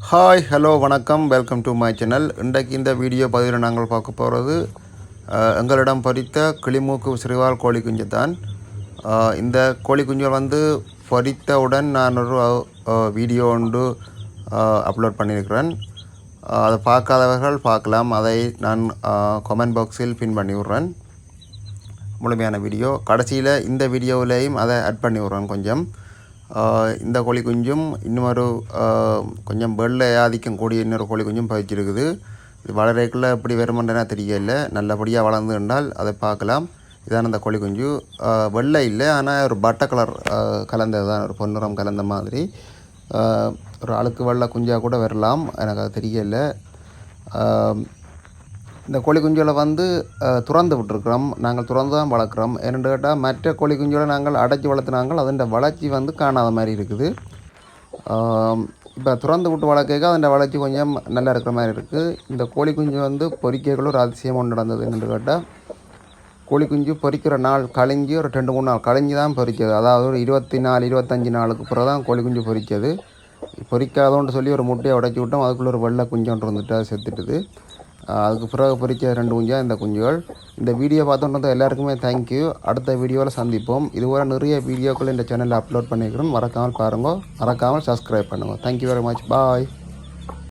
Hi hello வணக்கம் welcome to my channel. இன்றைக்கு இந்த வீடியோ பதிவில் நாங்கள் பார்க்க போகிறது எங்களிடம் பொரித்த கிளிமூக்கு சிறுவால் கோழி குஞ்சு தான். இந்த கோழி குஞ்சுகள் வந்து பொரித்தவுடன் நான் ஒரு வீடியோ ஒன்று அப்லோட் பண்ணியிருக்கிறேன். அதை பார்க்காதவர்கள் பார்க்கலாம். அதை நான் கமெண்ட் பாக்ஸில் பின் பண்ணி விட்றேன். முழுமையான வீடியோ கடைசியில் இந்த வீடியோவிலையும் அதை ஆட் பண்ணி விட்றேன். கொஞ்சம் இந்த கோழி குஞ்சும் இன்னொரு கொஞ்சம் வெள்ளை ஆதிக்கம் கூடிய இன்னொரு கோழி குஞ்சும் பயிற்சிருக்குது. இது வளரைக்குள்ளே எப்படி வருமென்றனா தெரியல. நல்லபடியாக வளர்ந்துட்டால் அதை பார்க்கலாம். இதான் அந்த கோழி குஞ்சு. வெள்ளை இல்லை, ஆனால் ஒரு பட்டை கலர் கலந்தது தான், ஒரு பொன்னிறம் கலந்த மாதிரி. ஒரு அழுக்கு வெள்ளை குஞ்சாக கூட வரலாம், எனக்கு அது தெரியல. இந்த கோழி குஞ்சுகளை வந்து துறந்து விட்டுருக்குறோம். நாங்கள் துறந்து தான் வளர்க்குறோம். என்னென்னு கேட்டால் மற்ற கோழி குஞ்சுகளை நாங்கள் அடைச்சி வளர்த்துனாங்கள், அதன் வளர்ச்சி வந்து காணாத மாதிரி இருக்குது. இப்போ துறந்து விட்டு வளர்க்க அதன் வளர்ச்சி கொஞ்சம் நல்லா இருக்கிற மாதிரி இருக்குது. இந்த கோழி குஞ்சு வந்து பொறிக்கைகளும் ஒரு அதிசயம் ஒன்று நடந்தது. என்னென்னு கேட்டால் கோழி குஞ்சு பொறிக்கிற நாள் கழிஞ்சு ஒரு 2-3 நாள் கழிஞ்சு தான் பொறிச்சது. அதாவது ஒரு 24-25 நாளுக்கு பிறகு தான் கோழி குஞ்சு பொறிச்சது. பொறிக்காதோன்னு சொல்லி ஒரு முட்டையை உடைச்சி விட்டோம். அதுக்குள்ளே ஒரு வெள்ளை குஞ்சு ஒன்று வந்துட்டு அது செத்துட்டுது. அதுக்கு பிறகு பொறிச்ச 2 குஞ்சாக இந்த குஞ்சுகள். இந்த வீடியோ பார்த்தோன்றது எல்லாருக்குமே தேங்க்யூ. அடுத்த வீடியோவில் சந்திப்போம். இதுபோல் நிறைய வீடியோக்கள் இந்த சேனலில் அப்லோட் பண்ணிக்கிறோம். மறக்காமல் பாருங்கள், மறக்காமல் சப்ஸ்கிரைப் பண்ணுங்கள். Thank you very much. பாய்.